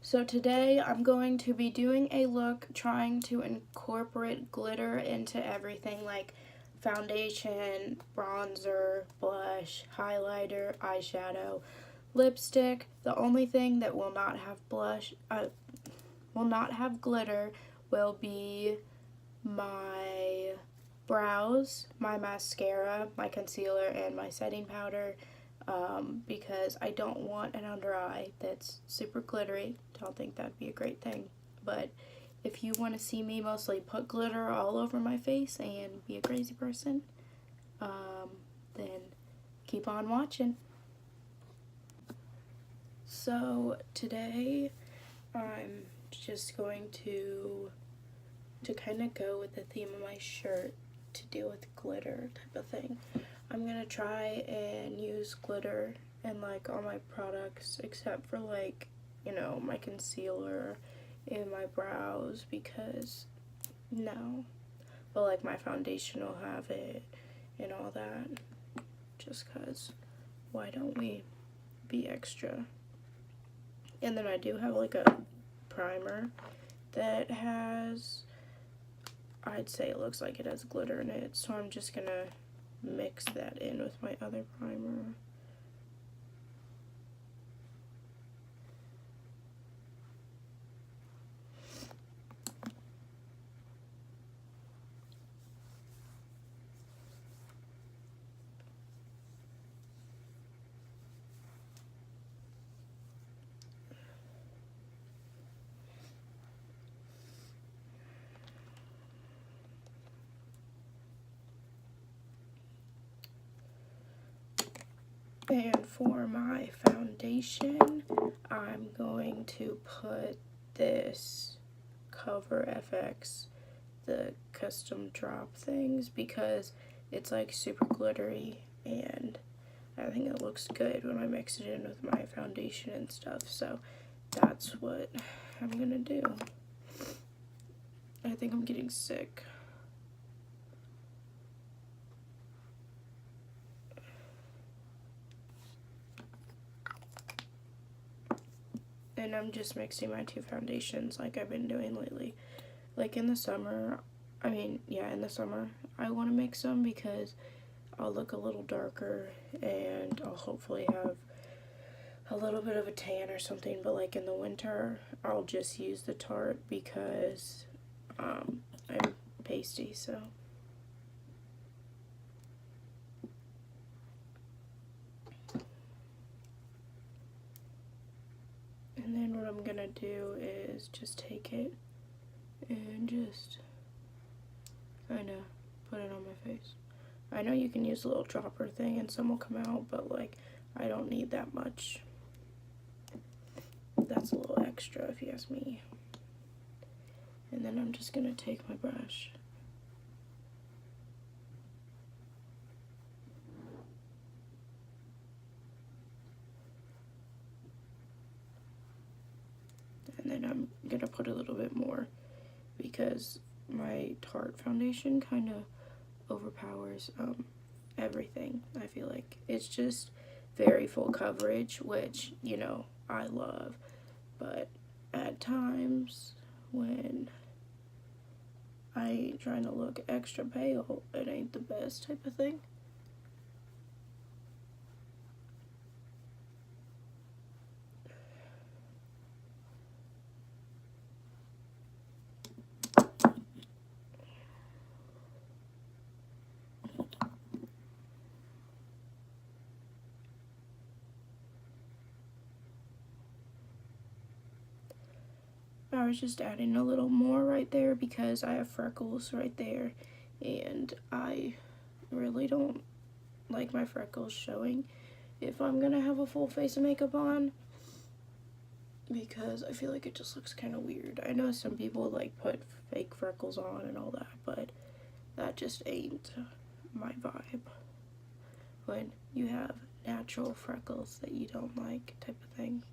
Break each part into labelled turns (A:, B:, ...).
A: So today I'm going to be doing a look trying to incorporate glitter into everything like foundation, bronzer, blush, highlighter, eyeshadow, lipstick. The only thing that will not have glitter will be my brows, my mascara, my concealer, and my setting powder. Because I don't want an under eye that's super glittery. Don't think that'd be a great thing. But if you want to see me mostly put glitter all over my face and be a crazy person, then keep on watching. So today I'm just going to kind of go with the theme of my shirt to deal with glitter type of thing. I'm gonna try and use glitter in like all my products except for like, you know, my concealer and my brows because no. But like my foundation will have it and all that just cause why don't we be extra? And then I do have like a primer that has, I'd say it looks like it has glitter in it, so I'm just gonna mix that in with my other primer. And for my foundation, I'm going to put this Cover FX, the custom drop things, because it's like super glittery and I think it looks good when I mix it in with my foundation and stuff. So that's what I'm gonna do. I think I'm getting sick. And I'm just mixing my two foundations like I've been doing lately. Like in the summer, in the summer, I want to mix them because I'll look a little darker and I'll hopefully have a little bit of a tan or something. But like in the winter, I'll just use the Tarte because I'm pasty, so. And then what I'm gonna do is just take it and just kind of put it on my face. I know you can use a little dropper thing and some will come out, but like I don't need that much. That's a little extra if you ask me. And then I'm just gonna take my brush and then I'm gonna put a little bit more because my Tarte foundation kind of overpowers everything. I feel like it's just very full coverage, which, you know, I love, but at times when I ain't trying to look extra pale, it ain't the best type of thing. I was just adding a little more right there because I have freckles right there and I really don't like my freckles showing if I'm gonna have a full face of makeup on because I feel like it just looks kind of weird. I know some people like put fake freckles on and all that, but that just ain't my vibe. When you have natural freckles that you don't like type of thing.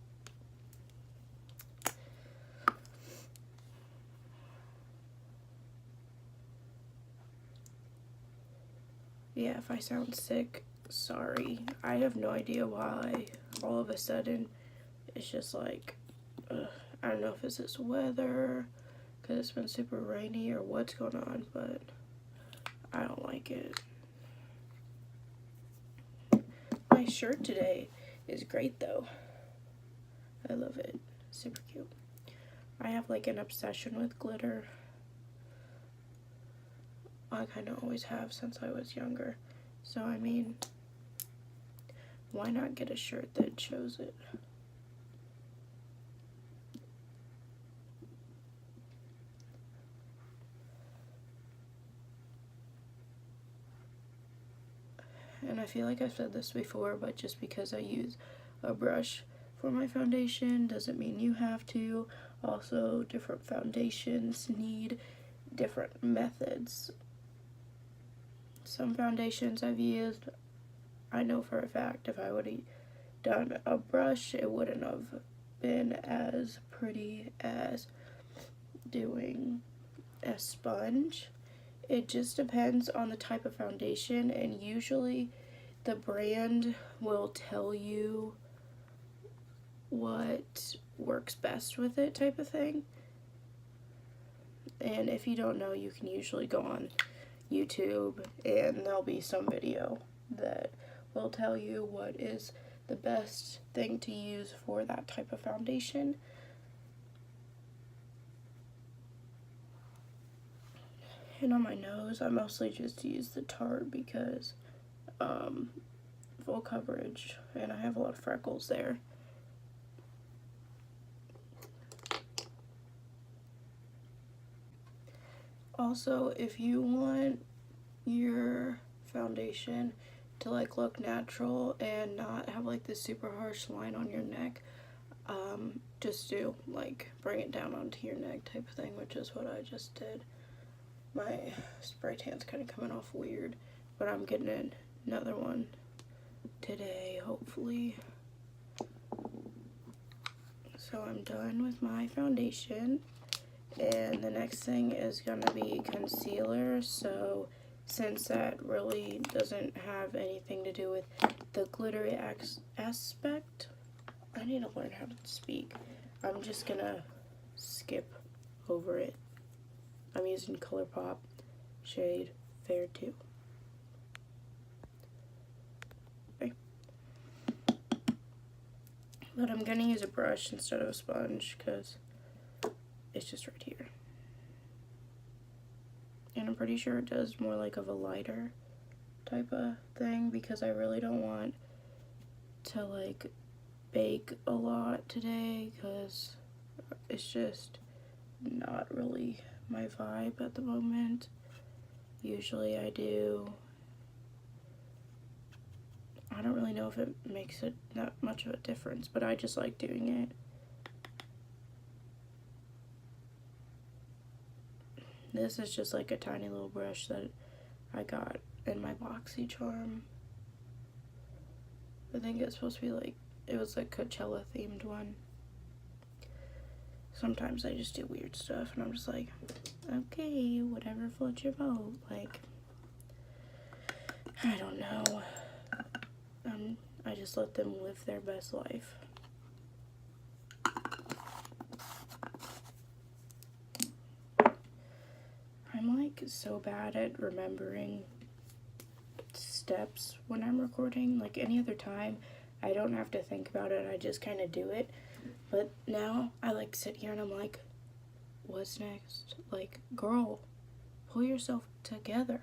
A: Yeah, if I sound sick, sorry. I have no idea why all of a sudden it's just like, I don't know if it's this weather, because it's been super rainy or what's going on, but I don't like it. My shirt today is great though. I love it. Super cute. I have like an obsession with glitter. I kind of always have since I was younger. So I mean, why not get a shirt that shows it? And I feel like I've said this before, but just because I use a brush for my foundation doesn't mean you have to. Also, different foundations need different methods. Some foundations I've used, I know for a fact if I would have done a brush, it wouldn't have been as pretty as doing a sponge. It just depends on the type of foundation, and usually the brand will tell you what works best with it, type of thing. And if you don't know, you can usually go on YouTube and there'll be some video that will tell you what is the best thing to use for that type of foundation. And on my nose, I mostly just use the Tarte because full coverage, and I have a lot of freckles there. Also, if you want your foundation to like look natural and not have like this super harsh line on your neck, just do like bring it down onto your neck type of thing, which is what I just did. My spray tan's kind of coming off weird, but I'm getting another one today, hopefully. So I'm done with my foundation, and the next thing is gonna be concealer. So since that really doesn't have anything to do with the glittery aspect, I need to learn how to speak. I'm just gonna skip over it. I'm using ColourPop shade Fair 2. Okay. But I'm gonna use a brush instead of a sponge because it's just right here. And I'm pretty sure it does more like of a lighter type of thing because I really don't want to like bake a lot today because it's just not really my vibe at the moment. Usually I do. I don't really know if it makes it that much of a difference, but I just like doing it. This is just like a tiny little brush that I got in my BoxyCharm. I think it's supposed to be like, it was like Coachella themed one. Sometimes I just do weird stuff and I'm just like, okay, whatever floats your boat. Like, I don't know. I just let them live their best life. I'm like so bad at remembering steps when I'm recording. Like any other time, I don't have to think about it. I just kind of do it. But now I like sit here and I'm like, what's next? Like, girl, pull yourself together.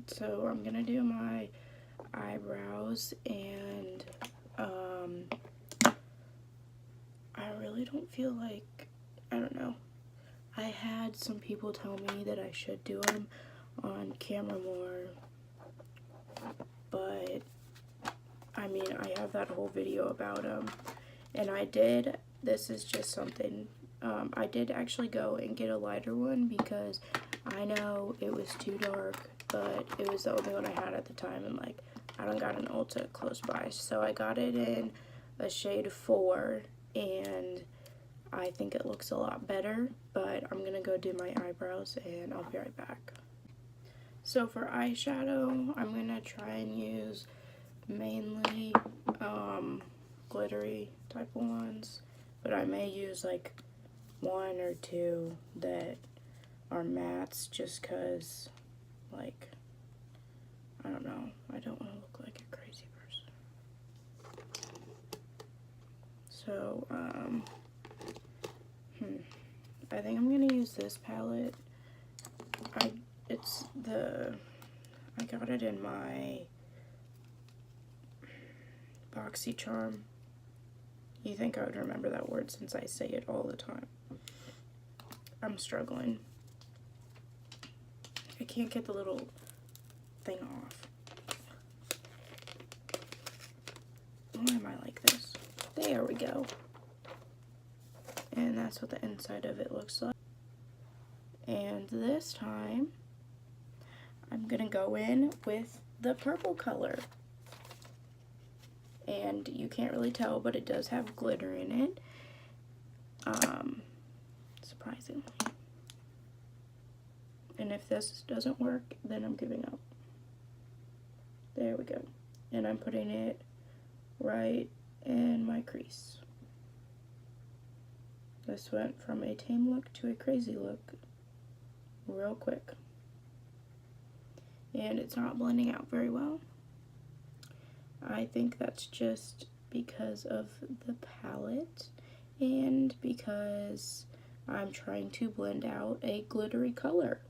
A: So I'm gonna do my eyebrows, and I really don't feel like, I don't know. I had some people tell me that I should do them on camera more, but I mean, I have that whole video about them, and I did, this is just something, I did actually go and get a lighter one because I know it was too dark, but it was the only one I had at the time, and like, I don't got an Ulta close by, so I got it in a shade 4, and I think it looks a lot better, but I'm gonna go do my eyebrows and I'll be right back. So for eyeshadow, I'm going to try and use mainly glittery type of ones, but I may use like one or two that are mattes just because, like, I don't know, I don't want to look like a crazy person. So, I think I'm going to use this palette. I got it in my BoxyCharm. You think I would remember that word since I say it all the time. I'm struggling. I can't get the little thing off. Why am I like this? There we go. And that's what the inside of it looks like. And this time, I'm gonna go in with the purple color. And you can't really tell, but it does have glitter in it. Surprisingly. And if this doesn't work, then I'm giving up. There we go. And I'm putting it right in my crease. This went from a tame look to a crazy look real quick. And it's not blending out very well. I think that's just because of the palette and because I'm trying to blend out a glittery color.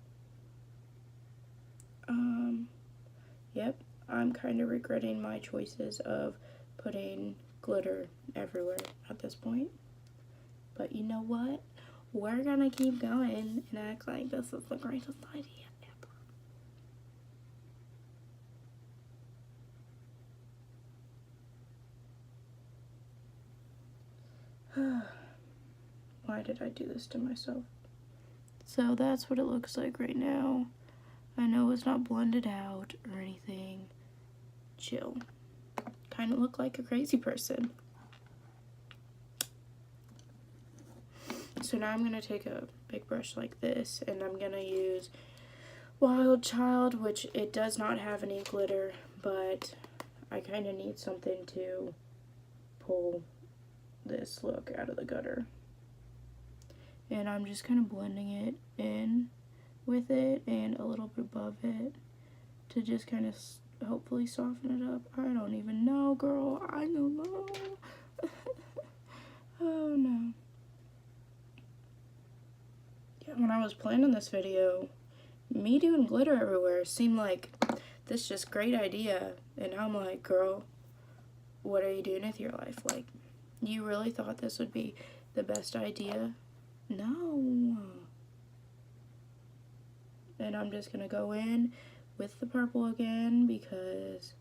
A: Yep, I'm kind of regretting my choices of putting glitter everywhere at this point. But you know what? We're gonna keep going and act like this is the greatest idea ever. Why did I do this to myself? So that's what it looks like right now. I know it's not blended out or anything. Chill. Kind of look like a crazy person. So now I'm going to take a big brush like this and I'm going to use Wild Child, which it does not have any glitter, but I kind of need something to pull this look out of the gutter. And I'm just kind of blending it in with it and a little bit above it to just kind of hopefully soften it up. I don't even know, girl. I don't know. Oh no. Yeah, when I was planning this video, me doing glitter everywhere seemed like this just great idea. And I'm like, girl, what are you doing with your life? Like, you really thought this would be the best idea? No. And I'm just gonna go in with the purple again because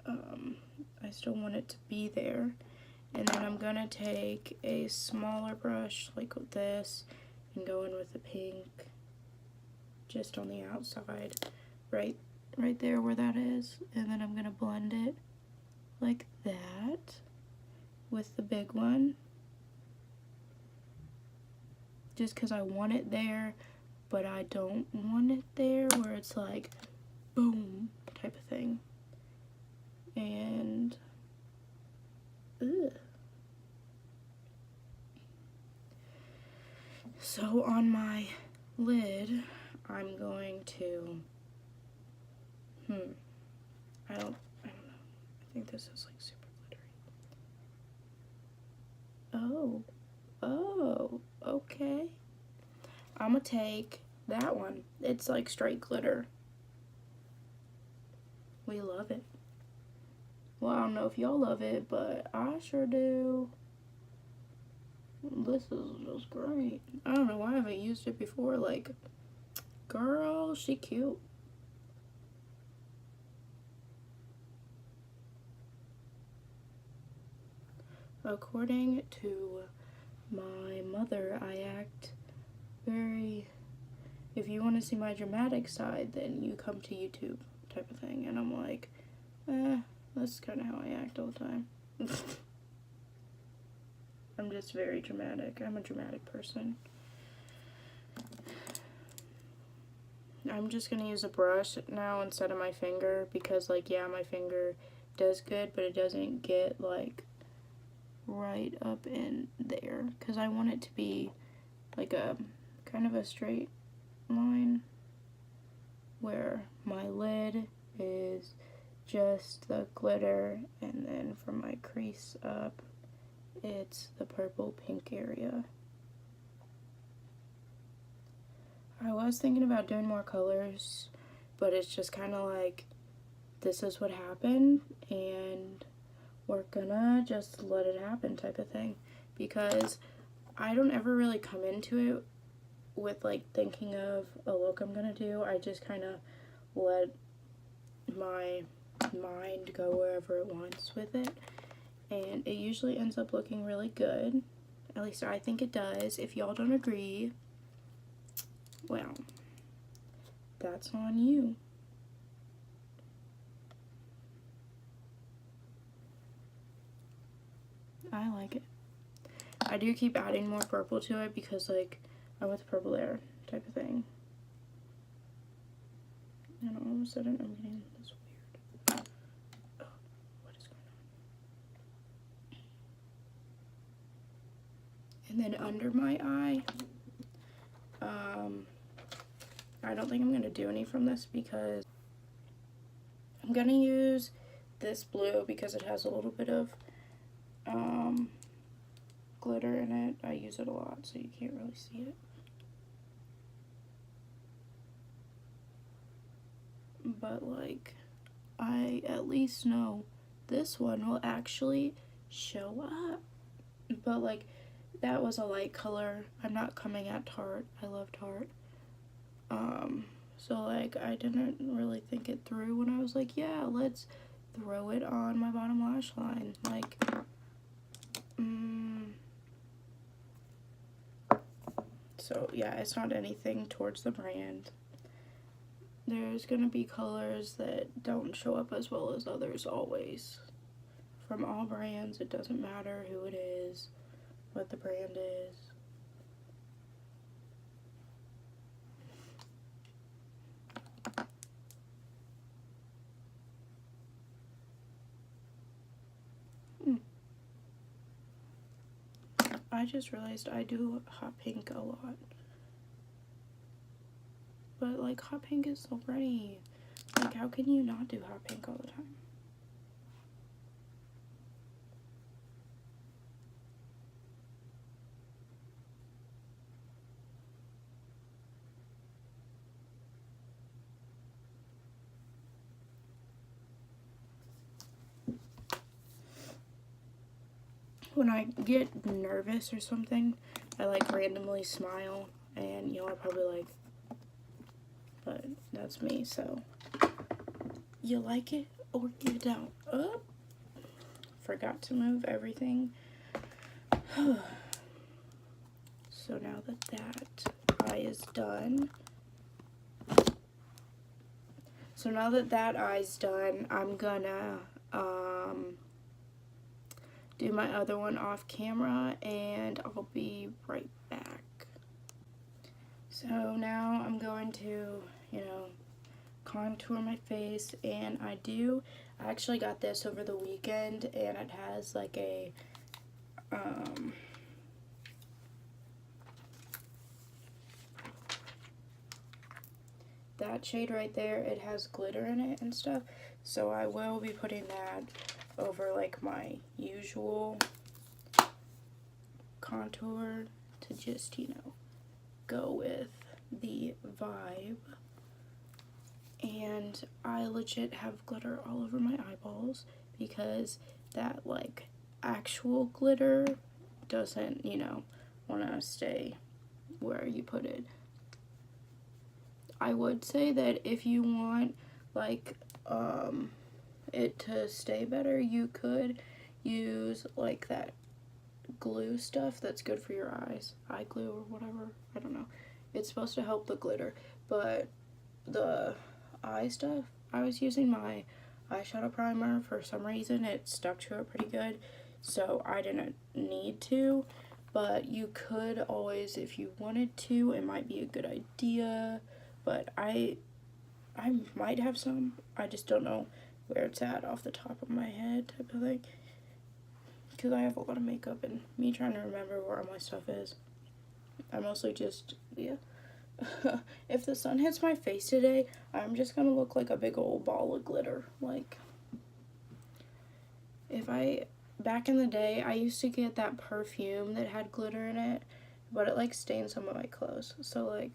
A: I still want it to be there. And then I'm gonna take a smaller brush like this and go in with the pink just on the outside, right there where that is. And then I'm gonna blend it like that with the big one, just because I want it there, but I don't want it there where it's like boom type of thing. And so on my lid, I'm going to I don't know. I think this is like super glittery. Oh, okay. I'm gonna take that one. It's like straight glitter. We love it. Well, I don't know if y'all love it, but I sure do. This is just great. I don't know why I haven't used it before. Like, girl, she cute. According to my mother, I act very, if you want to see my dramatic side, then you come to YouTube type of thing. And I'm like, that's kind of how I act all the time. I'm just very dramatic. I'm a dramatic person. I'm just gonna use a brush now instead of my finger, because like, yeah, my finger does good, but it doesn't get like right up in there, because I want it to be like a kind of a straight line where my lid is just the glitter, and then from my crease up it's the purple pink area. I was thinking about doing more colors, but it's just kind of like, this is what happened and we're gonna just let it happen type of thing, because I don't ever really come into it with like thinking of a look I'm gonna do. I just kind of let my mind go wherever it wants with it, and it usually ends up looking really good. At least I think it does. If y'all don't agree, well, that's on you. I like it. I do keep adding more purple to it because like I want the purple there type of thing. And all of a sudden I'm getting this weird. Oh, what is going on? And then under my eye, I don't think I'm gonna do any from this because I'm gonna use this blue because it has a little bit of glitter in it. I use it a lot, so you can't really see it. But like, I at least know this one will actually show up. But like, that was a light color. I'm not coming at Tarte. I love Tarte. So like, I didn't really think it through when I was like, yeah, let's throw it on my bottom lash line. Like, so yeah, it's not anything towards the brand. There's gonna be colors that don't show up as well as others always. From all brands, it doesn't matter who it is, what the brand is. I just realized I do hot pink a lot. But like, hot pink is so pretty. Like, how can you not do hot pink all the time? When I get nervous or something, I like randomly smile, and y'all are probably like, but that's me, so you like it or you don't. Oh, forgot to move everything. So now that that eye is done, I'm gonna do my other one off camera, and I'll be right back. So now I'm going to, you know, contour my face, and I actually got this over the weekend, and it has like a that shade right there, it has glitter in it and stuff, so I will be putting that over like my usual contour to just, you know, go with the vibe. And I legit have glitter all over my eyeballs because that like actual glitter doesn't, you know, want to stay where you put it. I would say that if you want like it to stay better, you could use like that glue stuff that's good for your eyes, eye glue or whatever, I don't know. It's supposed to help the glitter, but the eye stuff, I was using my eyeshadow primer. For some reason it stuck to it pretty good, so I didn't need to, but you could always, if you wanted to, it might be a good idea. but I might have some. I just don't know where it's at off the top of my head type of thing. Because I have a lot of makeup and me trying to remember where all my stuff is. I mostly just, yeah. If the sun hits my face today, I'm just gonna look like a big old ball of glitter. Like, back in the day, I used to get that perfume that had glitter in it, but it like stained some of my clothes. So like,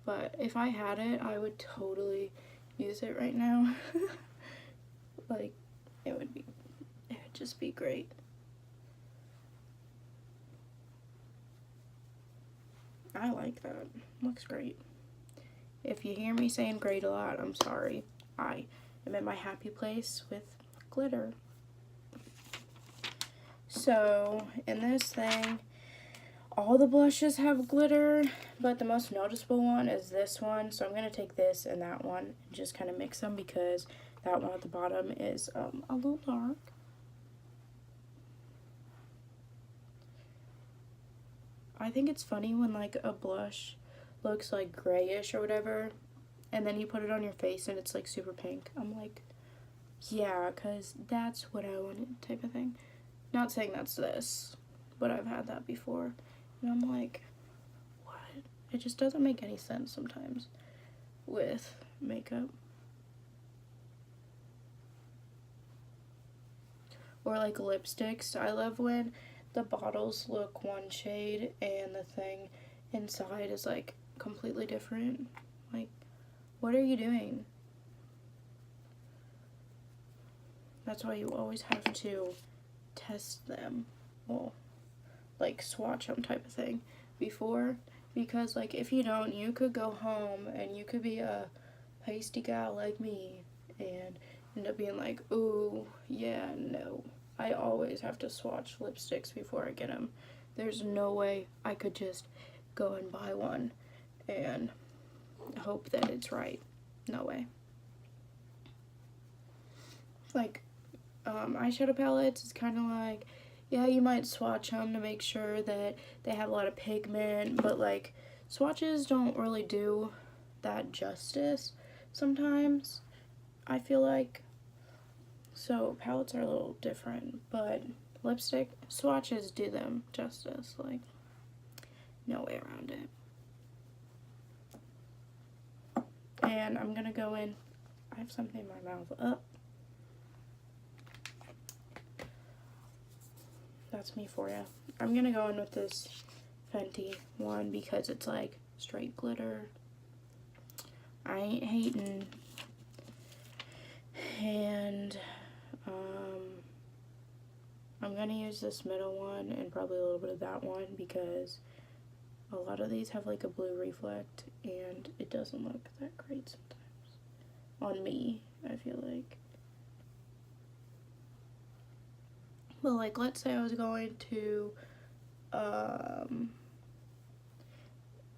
A: but if I had it, I would totally use it right now. Like, it would just be great. I like that. Looks great. If you hear me saying great a lot, I'm sorry. I am in my happy place with glitter. So, in this thing, all the blushes have glitter, but the most noticeable one is this one. So I'm going to take this and that one and just kind of mix them because that one at the bottom is a little dark. I think it's funny when like a blush looks like grayish or whatever, and then you put it on your face and it's like super pink. I'm like, yeah, because that's what I wanted type of thing. Not saying that's this, but I've had that before. And I'm like, what? It just doesn't make any sense sometimes with makeup. Or like lipsticks. I love when the bottles look one shade and the thing inside is like completely different. Like, what are you doing? That's why you always have to test them. Well, like swatch them type of thing before, because like if you don't, you could go home and you could be a pasty gal like me and end up being like, ooh, yeah, no. I always have to swatch lipsticks before I get them. There's no way I could just go and buy one and hope that it's right. No way. Like, eyeshadow palettes, it's kind of like, yeah, you might swatch them to make sure that they have a lot of pigment, but like, swatches don't really do that justice sometimes, I feel like. So palettes are a little different, but lipstick swatches do them justice. Like, no way around it. And I'm gonna go in. I have something in my mouth. Up. That's me for you. I'm gonna go in with this Fenty one because it's like straight glitter. I ain't hating. And I'm gonna use this middle one and probably a little bit of that one because a lot of these have like a blue reflect and it doesn't look that great sometimes on me, I feel like. But like, let's say I was going to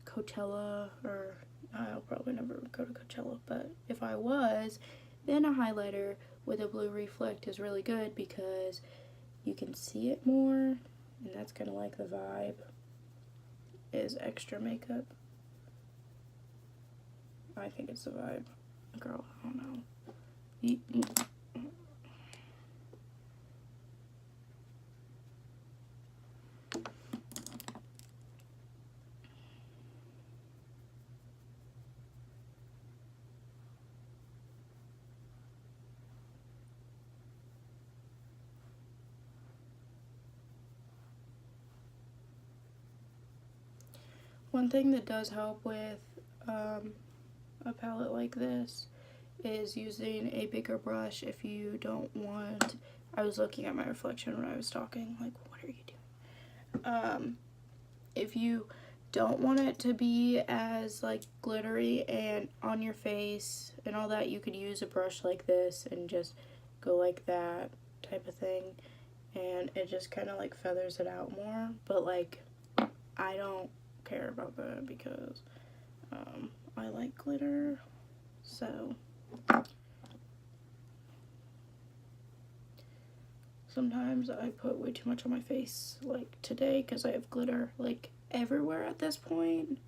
A: Coachella, or I'll probably never go to Coachella, but if I was, then a highlighter with a blue reflect is really good because you can see it more, and that's kind of like the vibe, is extra makeup. I think it's the vibe. Girl, I don't know. One thing that does help with a palette like this is using a bigger brush if you don't want. I was looking at my reflection when I was talking, like, what are you doing? If you don't want it to be as like glittery and on your face and all that, you could use a brush like this and just go like that type of thing, and it just kind of like feathers it out more. But like, I don't care about that because I like glitter, so sometimes I put way too much on my face, like today, because I have glitter like everywhere at this point.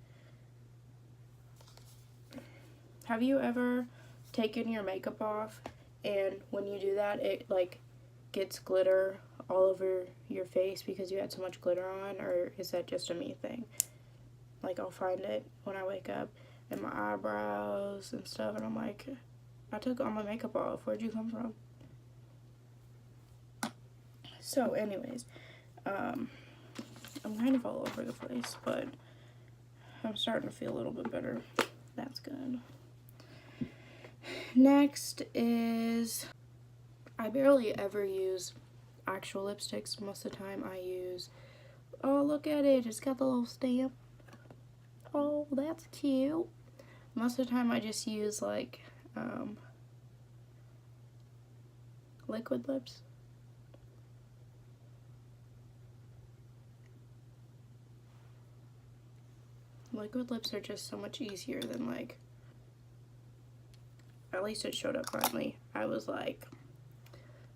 A: Have you ever taken your makeup off and when you do that it like gets glitter all over your face because you had so much glitter on, or is that just a me thing? Like I'll find it when I wake up in my eyebrows and stuff and I'm like, I took all my makeup off, where'd you come from? So anyways, I'm kind of all over the place, but I'm starting to feel a little bit better. That's good. Next is, I barely ever use actual lipsticks. Most of the time I use, oh look at it, it's got the little stamp. Oh, that's cute. Most of the time I just use like liquid lips. Liquid lips are just so much easier than like, at least it showed up finally. I was like,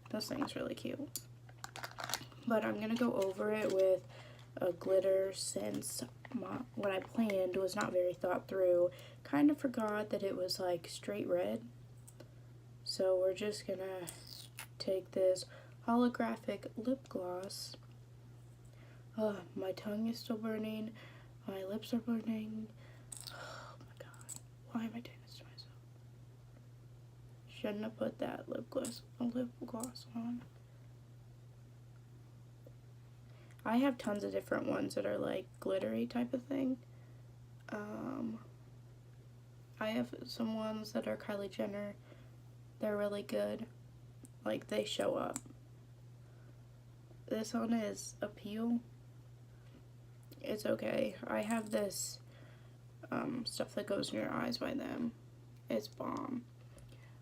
A: this thing's really cute. But I'm gonna go over it with a glitter since what I planned was not very thought through. Kind of forgot that it was like straight red. So we're just gonna take this holographic lip gloss. Oh, my tongue is still burning. My lips are burning. Oh my god. Why am I doing this to myself? Shouldn't have put that lip gloss on. I have tons of different ones that are like glittery type of thing. I have some ones that are Kylie Jenner. They're really good. Like they show up. This one is Appeal. It's okay. I have this stuff that goes in your eyes by them. It's bomb.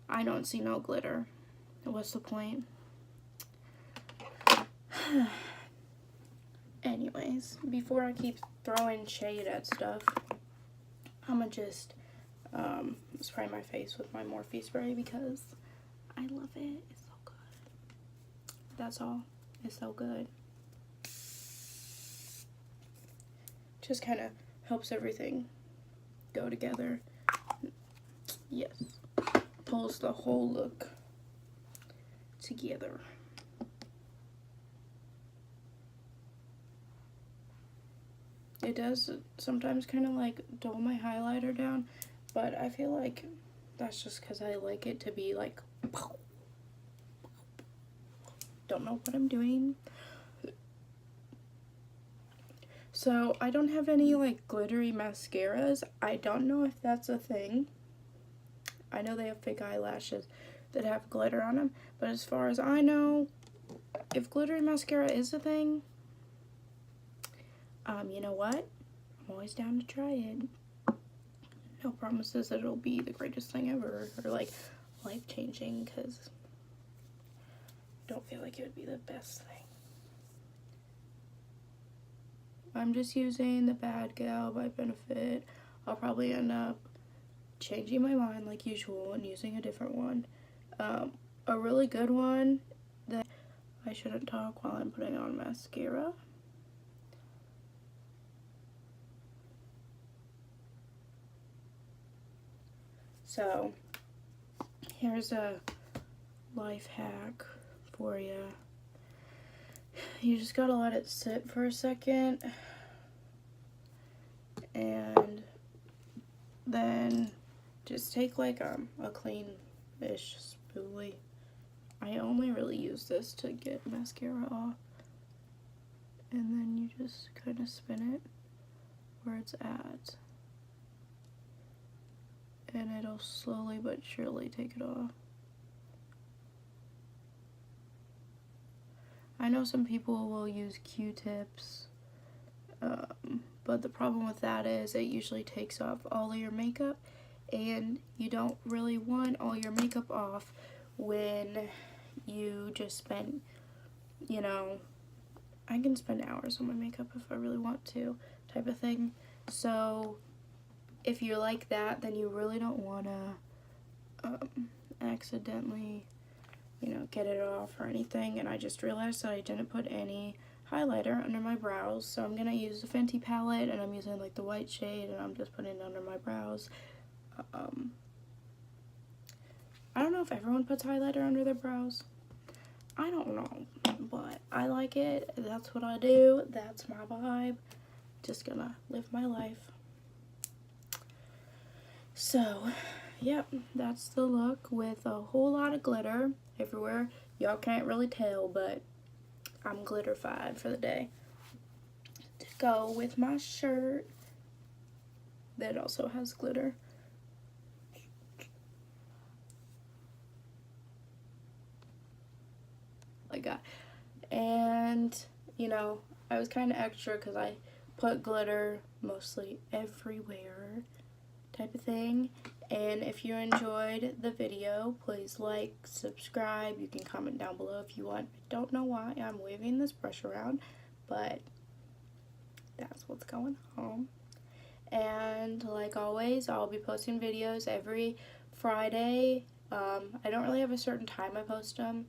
A: I don't see no glitter. What's the point? Anyways, before I keep throwing shade at stuff, I'm gonna just spray my face with my Morphe spray because I love it. It's so good. That's all. It's so good. Just kind of helps everything go together. Yes. Pulls the whole look together. It does sometimes kind of like dull my highlighter down, but I feel like that's just because I like it to be like, don't know what I'm doing. So I don't have any like glittery mascaras. I don't know if that's a thing. I know they have fake eyelashes that have glitter on them, but as far as I know, if glittery mascara is a thing, you know what? I'm always down to try it. No promises that it'll be the greatest thing ever or like life-changing, because I don't feel like it would be the best thing. I'm just using the Bad Gal by Benefit. I'll probably end up changing my mind like usual and using a different one. A really good one that I shouldn't talk while I'm putting on mascara. So, here's a life hack for you. You just gotta let it sit for a second, and then just take like a clean-ish spoolie. I only really use this to get mascara off, and then you just kind of spin it where it's at, and it'll slowly but surely take it off. I know some people will use Q-tips, but the problem with that is it usually takes off all of your makeup, and you don't really want all your makeup off when you just spend, you know, I can spend hours on my makeup if I really want to, type of thing. So if you're like that, then you really don't want to accidentally, you know, get it off or anything. And I just realized that I didn't put any highlighter under my brows, so I'm gonna use the Fenty palette, and I'm using like the white shade, and I'm just putting it under my brows. know if everyone puts highlighter under their brows. I don't know, but I like it. That's what I do. That's my vibe. Just gonna live my life. So, yep, that's the look with a whole lot of glitter everywhere. Y'all can't really tell, but I'm glitterified for the day. To go with my shirt that also has glitter. Like that. And, you know, I was kind of extra because I put glitter mostly everywhere type of thing. And if you enjoyed the video, please like, subscribe. You can comment down below if you want. I don't know why I'm waving this brush around, but that's what's going on. And like always, I'll be posting videos every Friday. I don't really have a certain time I post them.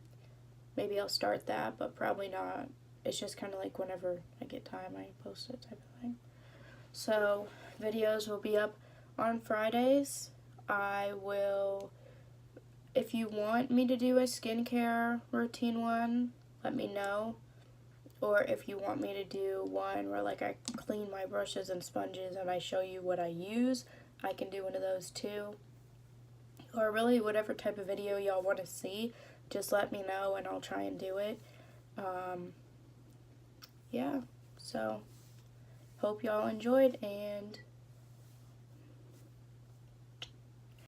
A: Maybe I'll start that, but probably not. It's just kind of like whenever I get time, I post it type of thing. So videos will be up on Fridays. I will, if you want me to do a skincare routine one, let me know. Or if you want me to do one where like I clean my brushes and sponges and I show you what I use, I can do one of those too. Or really whatever type of video y'all want to see, just let me know and I'll try and do it. Yeah, so hope y'all enjoyed, and